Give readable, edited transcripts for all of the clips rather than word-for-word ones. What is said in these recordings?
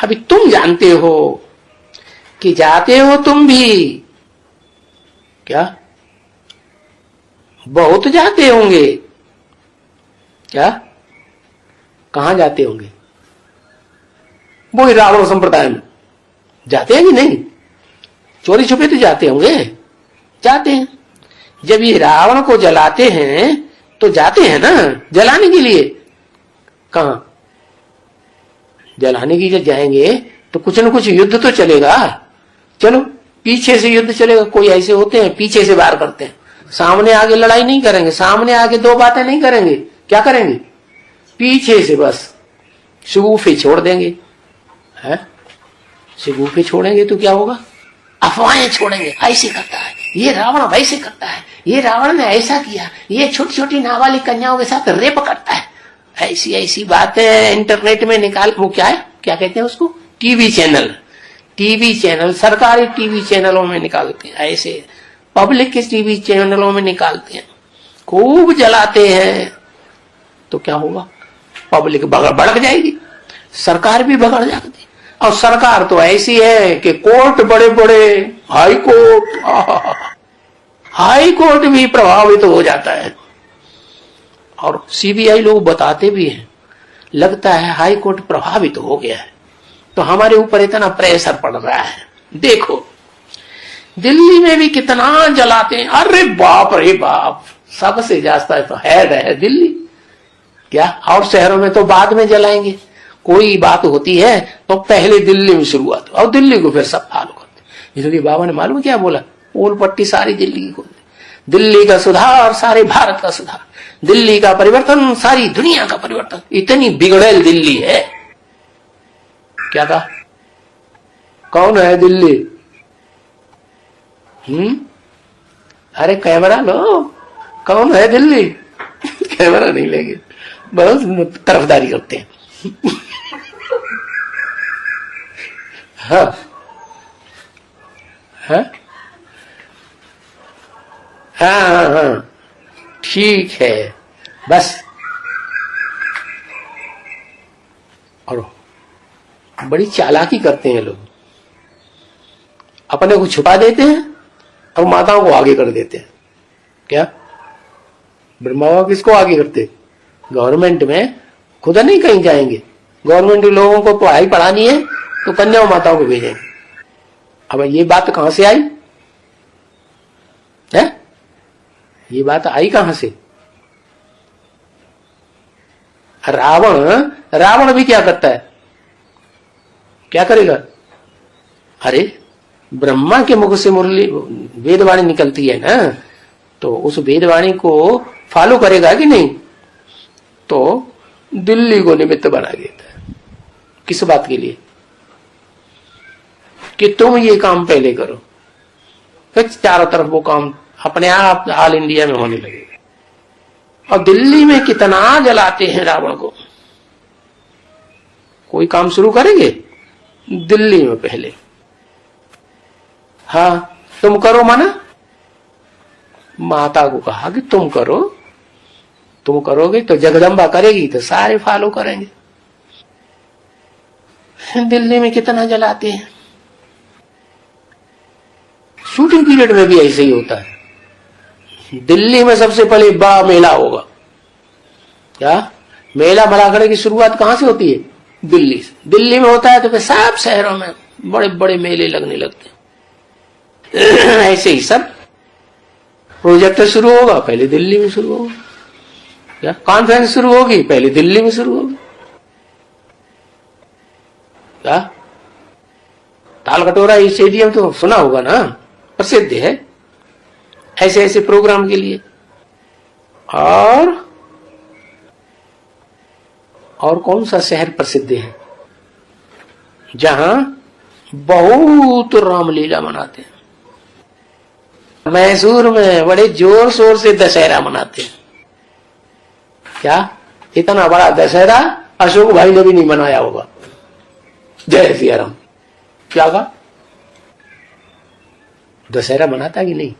अभी तुम जानते हो कि जाते हो तुम भी, क्या बहुत जाते होंगे, क्या कहां जाते होंगे? वो रावण संप्रदाय में जाते हैं कि नहीं? चोरी छुपे तो जाते होंगे, जाते हैं। जब ये रावण को जलाते हैं तो जाते हैं ना जलाने के लिए। कहां जलाने की जब जाएंगे तो कुछ न कुछ युद्ध तो चलेगा। चलो पीछे से युद्ध चलेगा। कोई ऐसे होते हैं पीछे से वार करते हैं, सामने आगे लड़ाई नहीं करेंगे, सामने आगे दो बातें नहीं करेंगे। क्या करेंगे? पीछे से बस शगुफे छोड़ देंगे। है शगुफे छोड़ेंगे तो क्या होगा? अफवाहें छोड़ेंगे। ऐसे करता है ये रावण, वैसे करता है ये रावण ने ऐसा किया, ये छोटी छोटी नाबालिग कन्याओं के साथ रेप करता है। ऐसी ऐसी बातें इंटरनेट में निकाल, वो क्या है, क्या कहते हैं उसको, टीवी चैनल, सरकारी टीवी चैनलों में निकालते हैं। ऐसे पब्लिक के टीवी चैनलों में निकालते हैं, खूब जलाते हैं। तो क्या होगा? पब्लिक भड़क जाएगी, सरकार भी भड़क जाती। और सरकार तो ऐसी है कि कोर्ट, बड़े बड़े हाई कोर्ट भी प्रभावित हो जाता है। और सीबीआई लोग बताते भी हैं, लगता है हाई कोर्ट प्रभावित हो गया है, तो हमारे ऊपर इतना प्रेशर पड़ रहा है। देखो दिल्ली में भी कितना जलाते हैं। अरे बाप रे बाप, सबसे ज्यादा तो है दिल्ली। क्या और शहरों में तो बाद में जलाएंगे। कोई बात होती है तो पहले दिल्ली में शुरुआत, और दिल्ली को फिर सब फॉलो करते। इसलिए बाबा ने मालूम क्या बोला? पोल पट्टी सारी दिल्ली की खोल दी। दिल्ली का सुधार सारे भारत का सुधार, दिल्ली का परिवर्तन सारी दुनिया का परिवर्तन। इतनी बिगड़ेल दिल्ली है। क्या कहा? कौन है दिल्ली? अरे कैमरा लो, कौन है दिल्ली? कैमरा नहीं लेंगे, बहुत तरफदारी करते हैं। हाँ हाँ हाँ हाँ ठीक है बस। और बड़ी चालाकी करते हैं लोग, अपने को छुपा देते हैं और माताओं को आगे कर देते हैं। क्या ब्रह्मा बाबा किसको आगे करते? गवर्नमेंट में खुद नहीं कहीं जाएंगे, गवर्नमेंट लोगों को पढ़ाई पढ़ानी है तो कन्याओं माताओं को भेजेंगे। अब ये बात कहां से आई है? ये बात आई कहां से? रावण भी क्या करता है? क्या करेगा? अरे ब्रह्मा के मुख से मुरली वेदवाणी निकलती है ना, तो उस वेदवाणी को फॉलो करेगा कि नहीं? तो दिल्ली को निमित्त बना देता है। किस बात के लिए? कि तुम ये काम पहले करो, फिर चारों तरफ वो काम अपने आप ऑल इंडिया में होने लगेगा। और दिल्ली में कितना जलाते हैं रावण को। कोई काम शुरू करेंगे दिल्ली में पहले। हाँ तुम करो, माना माता को कहा कि तुम करो, तुम करोगे तो जगदम्बा करेगी तो सारे फॉलो करेंगे। दिल्ली में कितना जलाते हैं। शूटिंग पीरियड में भी ऐसे ही होता है। दिल्ली में सबसे पहले बड़ा मेला होगा। क्या मेला मलाखड़े की शुरुआत कहां से होती है? दिल्ली से। दिल्ली में होता है तो फिर सब शहरों में बड़े बड़े मेले लगने लगते हैं। ऐसे ही सब प्रोजेक्ट शुरू होगा पहले दिल्ली में शुरू होगा। क्या कॉन्फ्रेंस शुरू होगी पहले दिल्ली में शुरू होगी। क्या ताल कटोरा स्टेडियम तो सुना होगा ना, प्रसिद्ध है ऐसे ऐसे प्रोग्राम के लिए। और कौन सा शहर प्रसिद्ध है जहां बहुत रामलीला मनाते हैं? मैसूर में बड़े जोर शोर से दशहरा मनाते हैं। क्या इतना बड़ा दशहरा अशोक भाई ने भी नहीं मनाया होगा। जय सिया राम। क्या कहा? दशहरा मनाता है कि नहीं?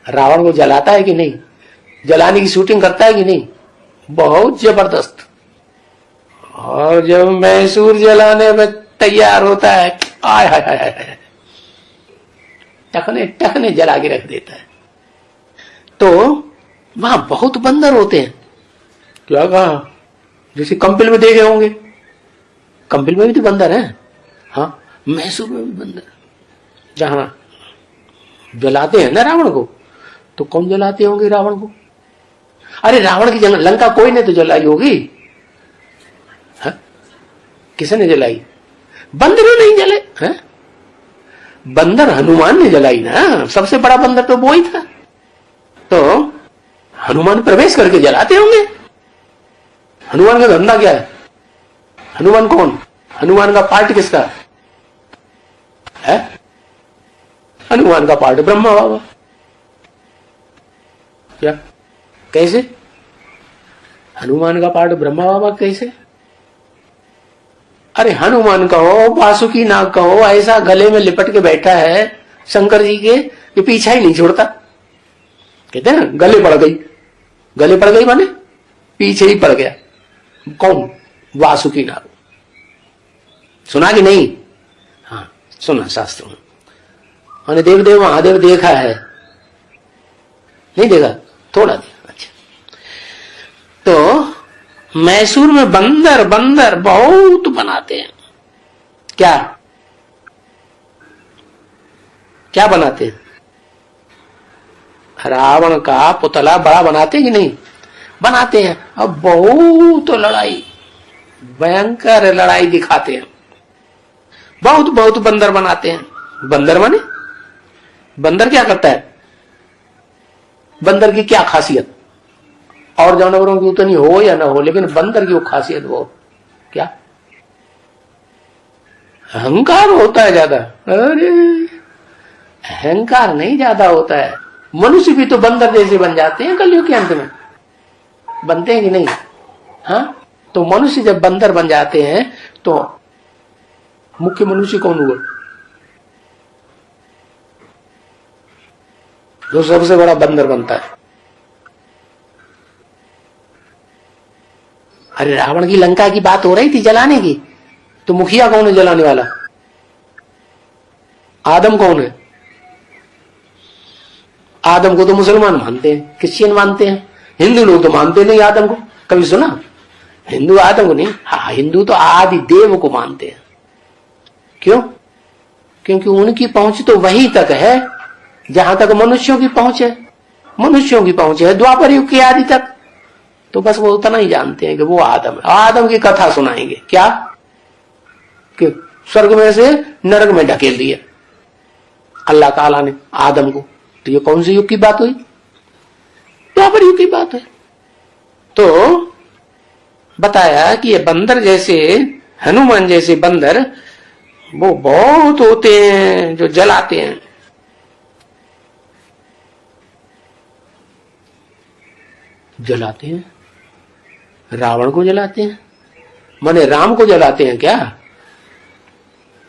रावण को जलाता है कि नहीं? जलाने की शूटिंग करता है कि नहीं? बहुत जबरदस्त। और जब मैसूर जलाने में तैयार होता है, आय हाय हाय हाय, टखने टखने जला के रख देता है। तो वहां बहुत बंदर होते हैं। क्या कहा? जैसे कंपिल में देखे होंगे, कंपिल में भी तो बंदर है। हाँ, मैसूर में भी बंदर, जहां जलाते हैं ना रावण को, तो कौन जलाते होंगे रावण को? अरे रावण की लंका कोई ने तो जलाई होगी। हाँ? किसने जलाई? बंदरों नहीं जले हैं? बंदर हनुमान ने जलाई ना, सबसे बड़ा बंदर तो वो ही था। तो हनुमान प्रवेश करके जलाते होंगे। हनुमान का धंधा क्या है? हनुमान कौन? हनुमान का पार्ट किसका है? हनुमान का पार्ट ब्रह्मा बाबा। क्या? कैसे? हनुमान का पार्ट ब्रह्मा बाबा कैसे? अरे हनुमान कहो, वासुकी नाग कहो, ऐसा गले में लिपट के बैठा है शंकर जी के, ये पीछा ही नहीं छोड़ता। कहते हैं ना, गले पड़ गई। गले पड़ गई माने पीछे ही पड़ गया। कौन? वासुकी नाग। सुना कि नहीं? हाँ, सुना शास्त्रों में। मैंने देवदेव महादेव देखा है, नहीं देखा? थोड़ा देखा। अच्छा, तो मैसूर में बंदर बंदर बहुत बनाते हैं। क्या क्या बनाते हैं? रावण का पुतला बड़ा बनाते कि नहीं? बनाते हैं। अब बहुत लड़ाई, भयंकर लड़ाई दिखाते हैं। बहुत बहुत बंदर बनाते हैं। बंदर माने बंदर क्या करता है? बंदर की क्या खासियत? और जानवरों की उतनी हो या ना हो, लेकिन बंदर की वो खासियत वो क्या? अहंकार होता है ज्यादा। अरे अहंकार नहीं ज्यादा होता है। मनुष्य भी तो बंदर जैसे बन जाते हैं कलयुग के अंत में, बनते हैं कि नहीं? हाँ, तो मनुष्य जब बंदर बन जाते हैं तो मुख्य मनुष्य कौन हुआ? जो सबसे बड़ा बंदर बनता है। अरे रावण की लंका की बात हो रही थी जलाने की, तो मुखिया कौन है जलाने वाला? आदम कौन है? आदम को तो मुसलमान मानते हैं, क्रिश्चियन मानते हैं, हिंदू लोग तो मानते नहीं आदम को। कभी सुना? हिंदू आदम को नहीं। हाँ, हिंदू तो आदि देव को मानते हैं। क्यों? क्योंकि उनकी पहुंच तो वहीं तक है जहां तक मनुष्यों की पहुंच है। मनुष्यों की पहुंच है द्वापर युग के आदि तक। तो बस वो उतना ही जानते हैं कि वो आदम है। आदम की कथा सुनाएंगे। क्या? कि स्वर्ग में से नरक में ढकेल दिया अल्लाह ताला ने आदम को। तो ये कौन से युग की बात हुई? द्वापर युग की बात है। तो बताया कि ये बंदर जैसे, हनुमान जैसे बंदर वो बहुत होते हैं जो जलाते हैं। जलाते हैं, रावण को जलाते हैं, माने राम को जलाते हैं। क्या?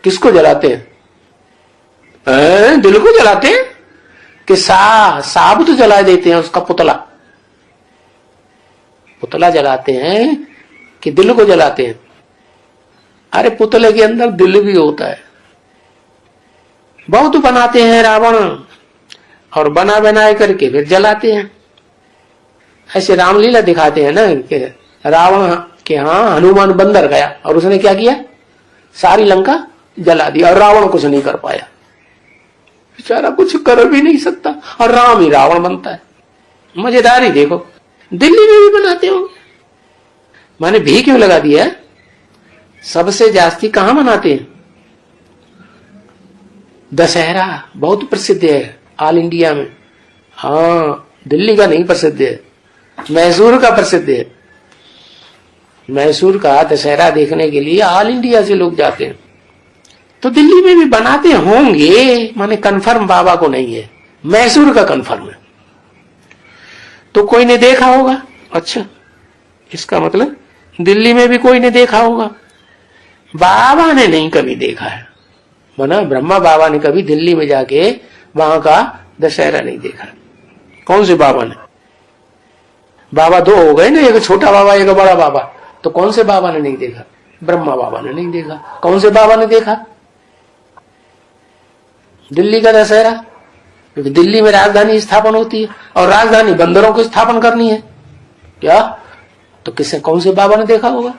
किसको जलाते हैं? दिल को जलाते हैं कि साबुत जला देते हैं उसका पुतला। पुतला जलाते हैं कि दिल को जलाते हैं? अरे पुतले के अंदर दिल भी होता है। बहुत बनाते हैं रावण, और बना बनाए करके फिर जलाते हैं। ऐसे रामलीला दिखाते हैं ना कि रावण के यहाँ हनुमान बंदर गया और उसने क्या किया? सारी लंका जला दी, और रावण कुछ नहीं कर पाया। बेचारा कुछ कर भी नहीं सकता, और राम ही रावण बनता है। मजेदारी देखो। दिल्ली में भी बनाते होंगे। माने भी क्यों लगा दिया? सबसे जास्ती कहां मनाते हैं? दशहरा बहुत प्रसिद्ध है ऑल इंडिया में। हाँ, दिल्ली का नहीं प्रसिद्ध है, मैसूर का प्रसिद्ध है। मैसूर का दशहरा देखने के लिए ऑल इंडिया से लोग जाते हैं। तो दिल्ली में भी बनाते होंगे, माने कंफर्म बाबा को नहीं है, मैसूर का कंफर्म है। तो कोई ने देखा होगा। अच्छा, इसका मतलब दिल्ली में भी कोई ने देखा होगा। बाबा ने नहीं कभी देखा है, माना ब्रह्मा बाबा ने कभी दिल्ली में जाके वहां का दशहरा नहीं देखा। कौन से बाबा ने? बाबा दो हो गए ना, एक छोटा बाबा एक बड़ा बाबा। तो कौन से बाबा ने नहीं देखा? ब्रह्मा बाबा ने नहीं देखा। कौन से बाबा ने देखा? दिल्ली का दशहरा, क्योंकि दिल्ली में राजधानी स्थापन होती है और राजधानी बंदरों को स्थापन करनी है क्या? तो किसने, कौन से बाबा ने देखा होगा?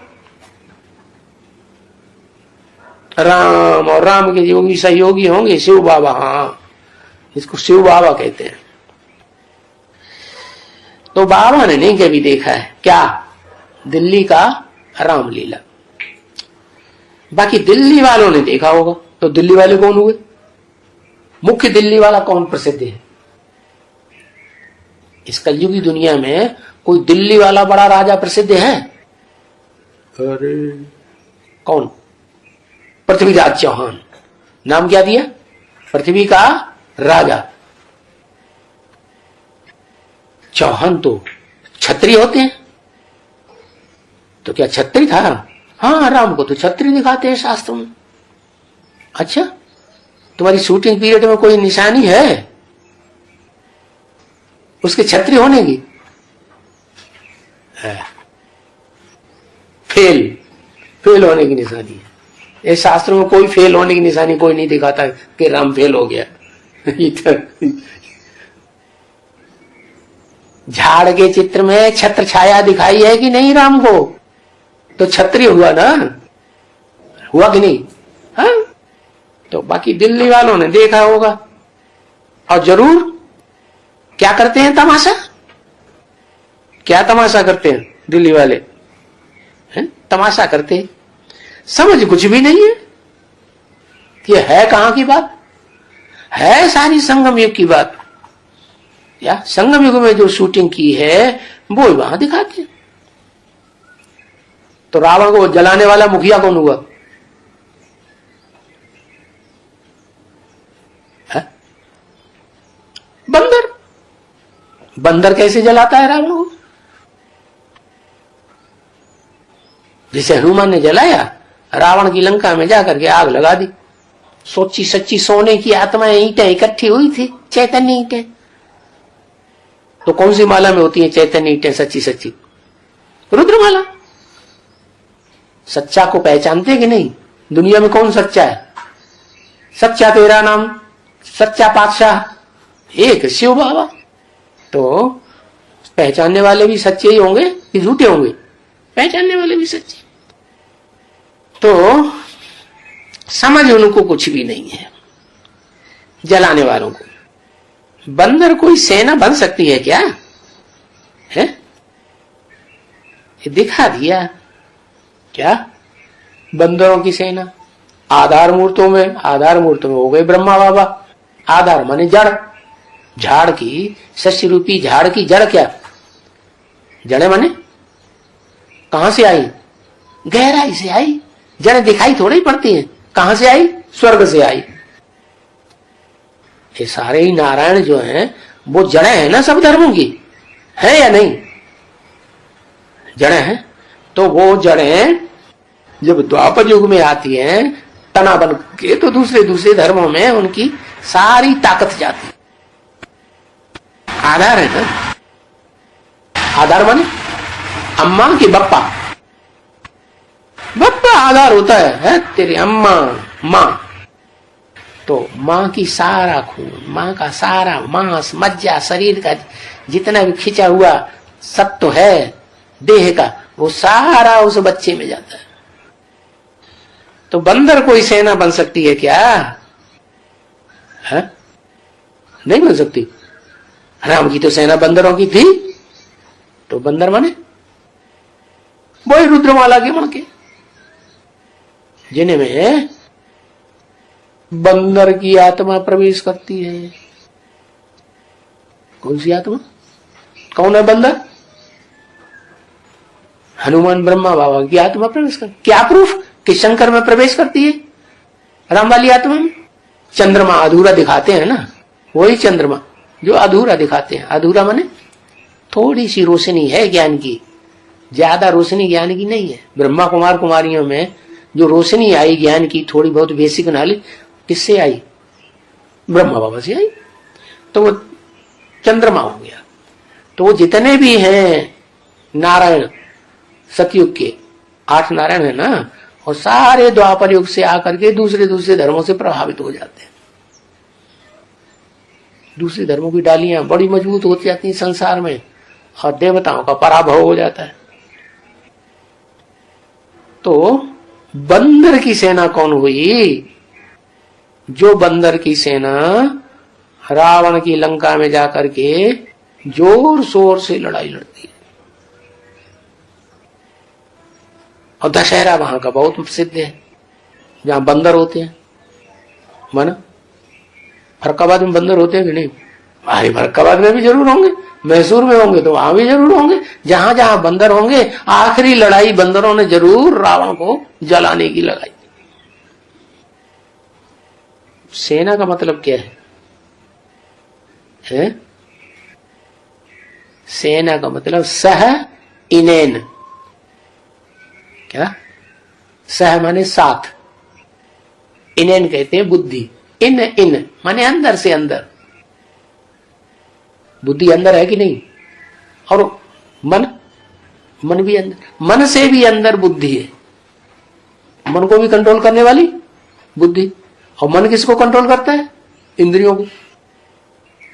राम, और राम के योगी सहयोगी होंगे शिव बाबा। हाँ, इसको शिव बाबा कहते हैं। तो बाबा ने नहीं कभी देखा है क्या? दिल्ली का रामलीला। बाकी दिल्ली वालों ने देखा होगा। तो दिल्ली वाले कौन हुए? मुख्य दिल्ली वाला कौन प्रसिद्ध है? इस कलयुगी दुनिया में कोई दिल्ली वाला बड़ा राजा प्रसिद्ध है? अरे कौन? पृथ्वीराज चौहान। नाम क्या दिया? पृथ्वी का राजा। चौहान तो छत्री होते हैं। तो क्या छत्री था? हाँ, राम को तो छत्री दिखाते हैं शास्त्रों में। अच्छा, तुम्हारी शूटिंग पीरियड में कोई निशानी है उसके छत्री होने की? है। फेल होने की निशानी है। इस शास्त्रों में कोई फेल होने की निशानी कोई नहीं दिखाता कि राम फेल हो गया। झाड़ के चित्र में छत्र छाया दिखाई है कि नहीं राम को? तो छत्री हुआ ना, हुआ कि नहीं? हाँ, तो बाकी दिल्ली वालों ने देखा होगा। और जरूर क्या करते हैं? तमाशा। क्या तमाशा करते हैं दिल्ली वाले? हैं? तमाशा करते हैं। समझ कुछ भी नहीं है कि है कहां की बात। है सारी संगम युग की बात। या संगम युग में जो शूटिंग की है वो वहां दिखाते हैं। तो रावण को जलाने वाला मुखिया कौन हुआ? है? बंदर। बंदर कैसे जलाता है रावण को? जिसे हनुमान ने जलाया, रावण की लंका में जाकर के आग लगा दी। सोची सच्ची सोने की आत्माएं ईंटें इकट्ठी हुई थी, चैतन्य ईंटें। तो कौन सी माला में होती है चैतन्य ईंटें सच्ची सच्ची? रुद्रमाला। सच्चा को पहचानते कि नहीं? दुनिया में कौन सच्चा है? सच्चा तेरा नाम, सच्चा पातशाह एक शिव बाबा। तो पहचानने वाले भी सच्चे ही होंगे कि झूठे होंगे? पहचानने वाले भी सच्चे। तो समझ उनको कुछ भी नहीं है जलाने वालों को। बंदर कोई सेना बन सकती है क्या? है? ये दिखा दिया क्या? बंदरों की सेना। आधार मूर्तों में हो गए ब्रह्मा बाबा। आधार माने जड़। झाड़ की, सस्य रूपी झाड़ की जड़ क्या? जड़े माने कहां से आई? गहराई से आई। जड़ें दिखाई थोड़ी पड़ती हैं। कहां से आई? स्वर्ग से आई। ये सारे ही नारायण जो हैं वो जड़ें हैं ना सब धर्मों की, है या नहीं? जड़ें हैं। तो वो जड़ें जब द्वापर युग में आती हैं तना बन के, तो दूसरे दूसरे धर्मों में उनकी सारी ताकत जाती। आधार है ना। आधार माने अम्मा की बप्पा। बप्पा आधार होता है तेरी अम्मा मां। तो मां की सारा खून, मां का सारा मांस मज्जा, शरीर का जितना भी खिंचा हुआ सब तो है देह का, वो सारा उस बच्चे में जाता है। तो बंदर कोई सेना बन सकती है क्या? है? नहीं बन सकती। राम की तो सेना बंदरों की थी। तो बंदर माने वही रुद्रमाला के मण के, जिनमें बंदर की आत्मा प्रवेश करती है। कौन सी आत्मा? कौन है बंदर? हनुमान ब्रह्मा बाबा की आत्मा प्रवेश कर। क्या प्रूफ कि शंकर में प्रवेश करती है राम वाली आत्मा में? चंद्रमा अधूरा दिखाते हैं ना, वही चंद्रमा जो अधूरा दिखाते हैं। अधूरा माने थोड़ी सी रोशनी है ज्ञान की, ज्यादा रोशनी ज्ञान की नहीं है। ब्रह्मा कुमार कुमारियों में जो रोशनी आई ज्ञान की, थोड़ी बहुत बेसिक नॉलेज किससे आई? ब्रह्मा बाबा से आई। तो वो चंद्रमा हो गया। तो वो जितने भी हैं नारायण, सतयुग के 8 नारायण है ना, और सारे द्वापर युग से आकर के दूसरे दूसरे धर्मों से प्रभावित हो जाते हैं। दूसरे धर्मों की डालियां बड़ी मजबूत होती जाती हैं संसार में और देवताओं का पराभव हो जाता है। तो बंदर की सेना कौन हुई? जो बंदर की सेना रावण की लंका में जाकर के जोर शोर से लड़ाई लड़ती है। और दशहरा वहां का बहुत प्रसिद्ध है, जहां बंदर होते हैं। माना फरक्काबाद में बंदर होते हैं कि नहीं? अरे फरक्काबाद में भी जरूर होंगे, मैसूर में होंगे तो वहां भी जरूर होंगे। जहां जहां बंदर होंगे, आखिरी लड़ाई बंदरों ने जरूर रावण को जलाने की लड़ाई। सेना का मतलब क्या है? सेना का मतलब सह इनेन। क्या? सह माने साथ, इनेन कहते हैं बुद्धि। इन इन माने अंदर से अंदर। बुद्धि अंदर है कि नहीं? और मन, मन भी अंदर, मन से भी अंदर बुद्धि है। मन को भी कंट्रोल करने वाली बुद्धि। और मन किसको कंट्रोल करता है? इंद्रियों को।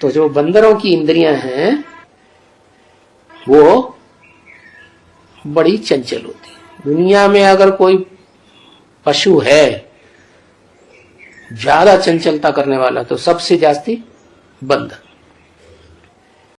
तो जो बंदरों की इंद्रियां हैं वो बड़ी चंचल होती है। दुनिया में अगर कोई पशु है ज्यादा चंचलता करने वाला तो सबसे जास्ती बंदर।